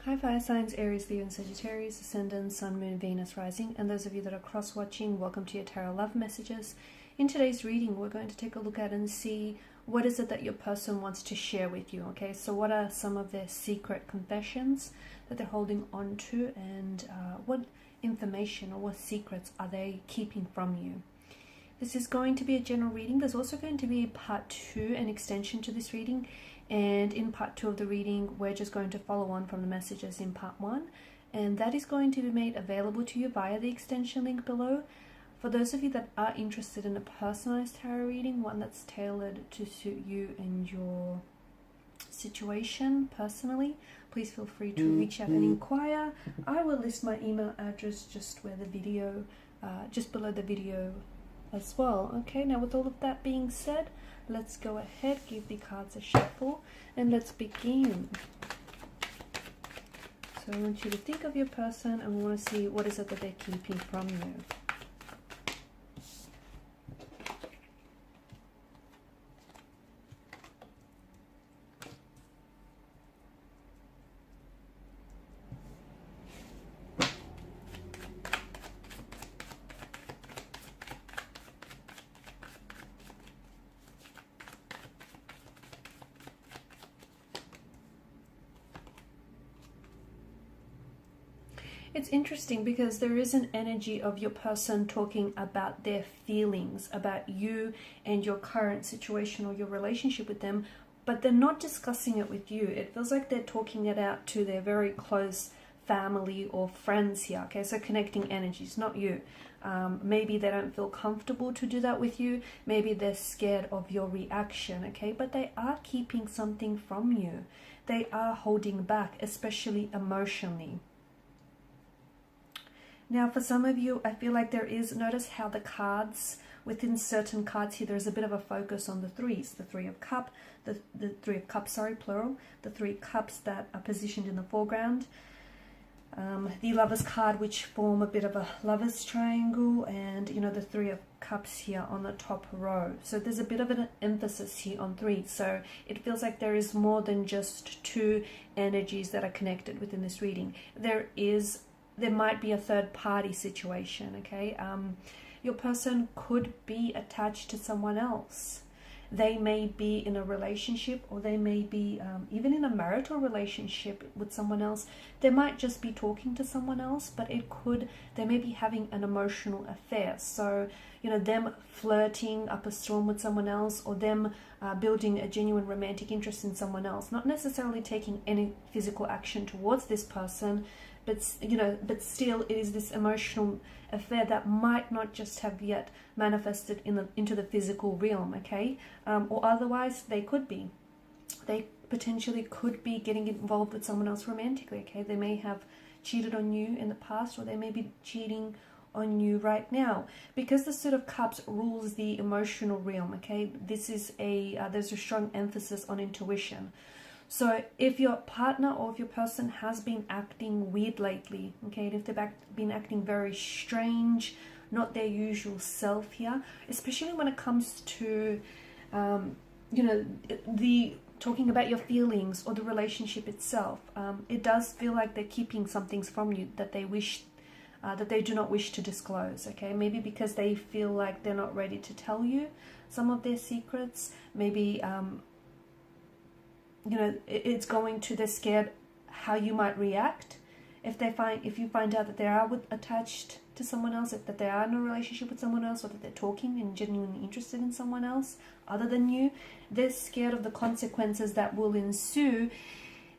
Hi fire signs, Aries, Leo and Sagittarius, Ascendant, Sun, Moon, Venus, Rising, and those of you that are cross-watching, welcome to your Tarot Love Messages. In today's reading, we're going to take a look at and see what is it that your person wants to share with you, okay? So what are some of their secret confessions that they're holding on to, and what information or what secrets are they keeping from you? This is going to be a general reading. There's also going to be part 2, an extension to this reading. And in part 2 of the reading, we're just going to follow on from the messages in part 1. And that is going to be made available to you via the extension link below. For those of you that are interested in a personalized tarot reading, one that's tailored to suit you and your situation personally, please feel free to reach out and inquire. I will list my email address just below the video as well. Okay, now with all of that being said, let's go ahead, give the cards a shuffle, and let's begin. So I want you to think of your person, and we want to see what is it that they're keeping from you. It's interesting because there is an energy of your person talking about their feelings, about you and your current situation or your relationship with them, but they're not discussing it with you. It feels like they're talking it out to their very close family or friends here, okay? So connecting energies, not you. Maybe they don't feel comfortable to do that with you. Maybe they're scared of your reaction, okay? But they are keeping something from you. They are holding back, especially emotionally. Now, for some of you, I feel like there is, notice how the cards, within certain cards here, there's a bit of a focus on the threes. The Three of Cups, the Three of Cups, sorry, plural. The Three Cups that are positioned in the foreground. The Lovers card, which form a bit of a Lovers triangle. And, you know, the Three of Cups here on the top row. So there's a bit of an emphasis here on three. So it feels like there is more than just two energies that are connected within this reading. There might be a third party situation, okay? Your person could be attached to someone else. They may be in a relationship, or they may be even in a marital relationship with someone else. They might just be talking to someone else, but they may be having an emotional affair. So, you know, them flirting up a storm with someone else, or them building a genuine romantic interest in someone else. Not necessarily taking any physical action towards this person, but still it is this emotional affair that might not just have yet manifested into the physical realm, okay? Or otherwise they potentially could be getting involved with someone else romantically, okay? They may have cheated on you in the past, or they may be cheating on you right now, because the Suit of Cups rules the emotional realm, okay? This is there's a strong emphasis on intuition. So if your partner or if your person has been acting weird lately, okay, and if they've been acting very strange, not their usual self here, especially when it comes to, the talking about your feelings or the relationship itself, it does feel like they're keeping some things from you that they do not wish to disclose, okay? Maybe because they feel like they're not ready to tell you some of their secrets. Maybe they're scared how you might react if you find out that they are attached to someone else, that they are in a relationship with someone else, or that they're talking and genuinely interested in someone else other than you. They're scared of the consequences that will ensue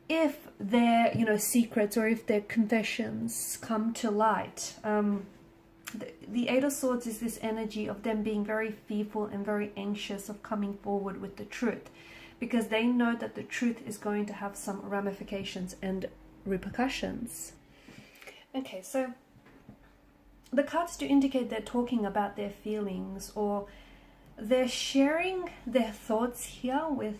if their secrets or if their confessions come to light. The Eight of Swords is this energy of them being very fearful and very anxious of coming forward with the truth, because they know that the truth is going to have some ramifications and repercussions. Okay, so the cards do indicate they're talking about their feelings, or they're sharing their thoughts here with,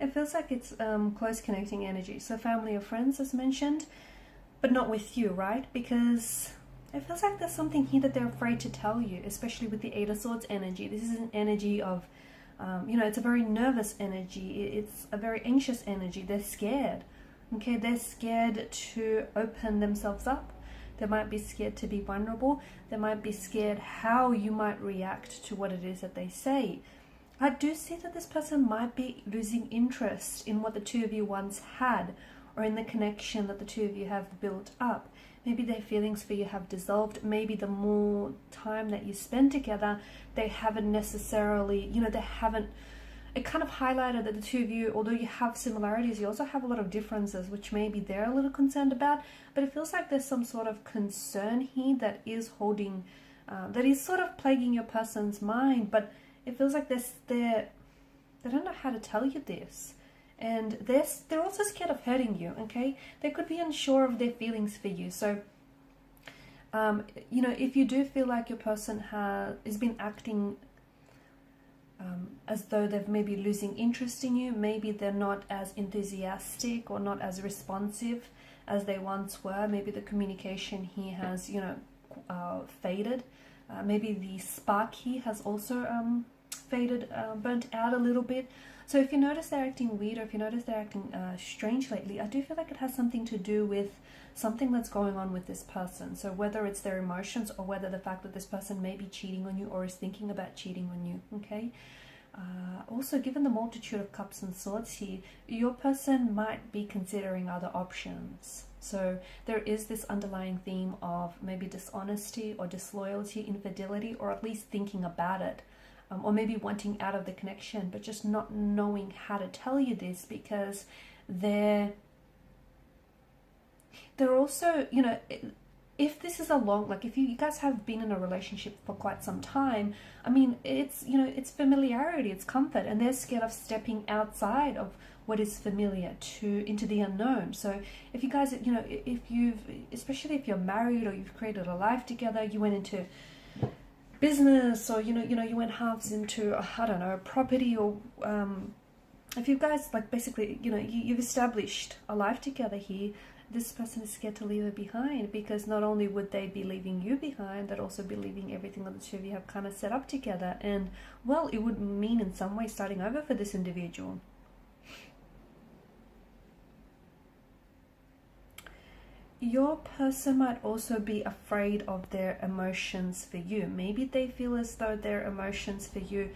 it feels like it's close connecting energy. So family or friends, as mentioned, but not with you, right? Because it feels like there's something here that they're afraid to tell you, especially with the Eight of Swords energy. This is an energy of it's a very nervous energy. It's a very anxious energy. They're scared. Okay, they're scared to open themselves up. They might be scared to be vulnerable. They might be scared how you might react to what it is that they say. I do see that this person might be losing interest in what the two of you once had, or in the connection that the two of you have built up. Maybe their feelings for you have dissolved. Maybe the more time that you spend together, they haven't necessarily, they haven't, it kind of highlighted that the two of you, although you have similarities, you also have a lot of differences, which maybe they're a little concerned about. But it feels like there's some sort of concern here that is holding, that is sort of plaguing your person's mind. But it feels like they don't know how to tell you this. And they're also scared of hurting you, okay? They could be unsure of their feelings for you. So, if you do feel like your person has been acting as though they're maybe losing interest in you, maybe they're not as enthusiastic or not as responsive as they once were. Maybe the communication here has, faded. Maybe the spark here has also faded, burnt out a little bit. So if you notice they're acting weird, or if you notice they're acting strange lately, I do feel like it has something to do with something that's going on with this person. So whether it's their emotions, or whether the fact that this person may be cheating on you or is thinking about cheating on you, okay? Also, given the multitude of cups and swords here, your person might be considering other options. So there is this underlying theme of maybe dishonesty or disloyalty, infidelity, or at least thinking about it. Or maybe wanting out of the connection, but just not knowing how to tell you this, because they're also, if this is if you guys have been in a relationship for quite some time, I mean, it's, it's familiarity, it's comfort, and they're scared of stepping outside of what is familiar into the unknown. So if you guys, especially if you're married or you've created a life together, you went into business, or you went halves into, I don't know, property, or if you guys basically you've established a life together here, this person is scared to leave it behind, because not only would they be leaving you behind, they'd also be leaving everything that the two of you have kind of set up together. And well, it would mean in some way starting over for this individual. Your person might also be afraid of their emotions for you. Maybe they feel as though their emotions for you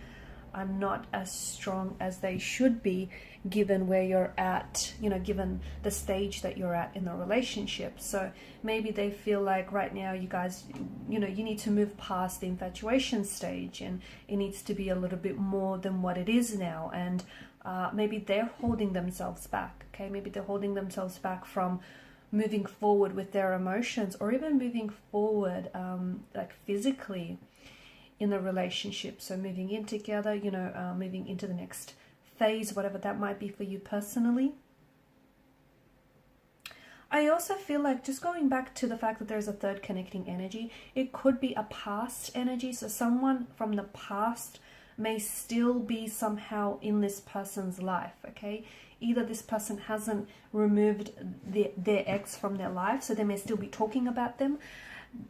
are not as strong as they should be, given where you're at, given the stage that you're at in the relationship. So maybe they feel like right now you guys, you need to move past the infatuation stage, and it needs to be a little bit more than what it is now. And maybe they're holding themselves back, okay? Maybe they're holding themselves back from moving forward with their emotions, or even moving forward physically in the relationship. So moving in together, moving into the next phase, whatever that might be for you personally. I also feel like, just going back to the fact that there's a third connecting energy, it could be a past energy. So someone from the past may still be somehow in this person's life, okay? Either this person hasn't removed their ex from their life, so they may still be talking about them.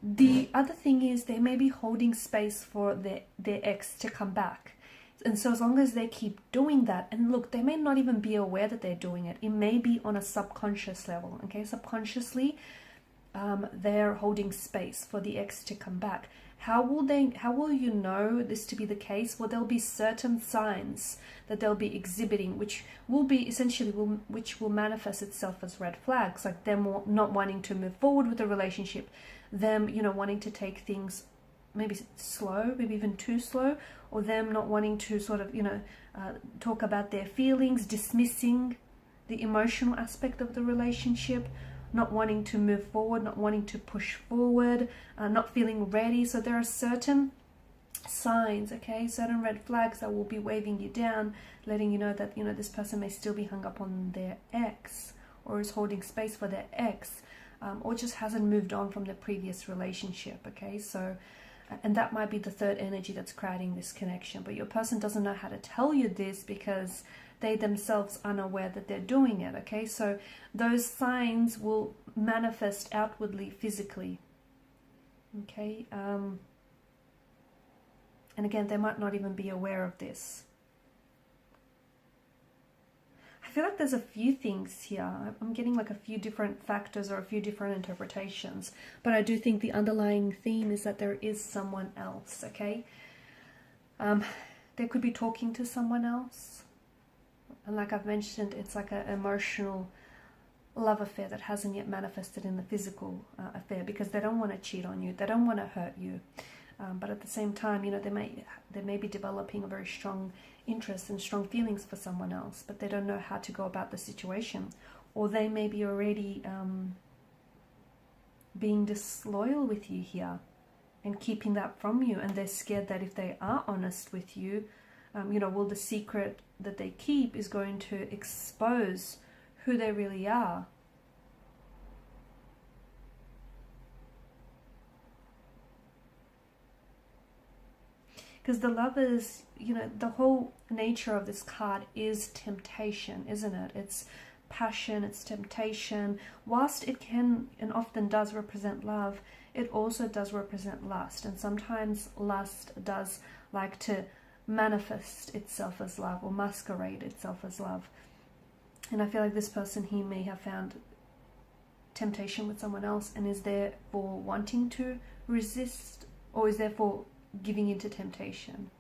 The other thing is they may be holding space for their ex to come back. And so as long as they keep doing that, and look, they may not even be aware that they're doing it. It may be on a subconscious level, okay? Subconsciously, they're holding space for the ex to come back. How will you know this to be the case? Well, there'll be certain signs that they'll be exhibiting, which will be essentially, which will manifest itself as red flags, like them not wanting to move forward with the relationship, them, wanting to take things maybe slow, maybe even too slow, or them not wanting to sort of, talk about their feelings, dismissing the emotional aspect of the relationship, not wanting to move forward, not wanting to push forward, not feeling ready. So there are certain signs, okay, certain red flags that will be waving you down, letting you know that, this person may still be hung up on their ex, or is holding space for their ex, or just hasn't moved on from the previous relationship, okay? So, and that might be the third energy that's creating this connection, but your person doesn't know how to tell you this because they themselves are unaware that they're doing it, okay? So those signs will manifest outwardly, physically, okay? And again, they might not even be aware of this. I feel like there's a few things here. I'm getting like a few different factors or a few different interpretations, but I do think the underlying theme is that there is someone else, okay? They could be talking to someone else, and like I've mentioned, it's like an emotional love affair that hasn't yet manifested in the physical affair, because they don't want to cheat on you, they don't want to hurt you, but at the same time, you know, they may be developing a very strong interest and strong feelings for someone else, but they don't know how to go about the situation, or they may be already being disloyal with you here and keeping that from you, and they're scared that if they are honest with you, you know, well, the secret that they keep is going to expose who they really are. Because the Lovers, you know, the whole nature of this card is temptation, isn't it? It's passion, it's temptation. Whilst it can and often does represent love, it also does represent lust. And sometimes lust does like to manifest itself as love or masquerade itself as love. And I feel like this person here may have found temptation with someone else and is therefore wanting to resist, or is therefore giving into temptation,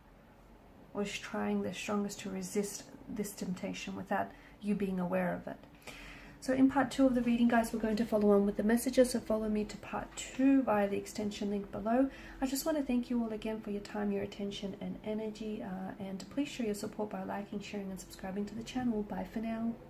or is trying their strongest to resist this temptation without you being aware of it. So in part 2 of the reading, guys, we're going to follow on with the messages, so follow me to part 2 via the extension link below. I just want to thank you all again for your time, your attention and energy, and please show your support by liking, sharing and subscribing to the channel. Bye for now.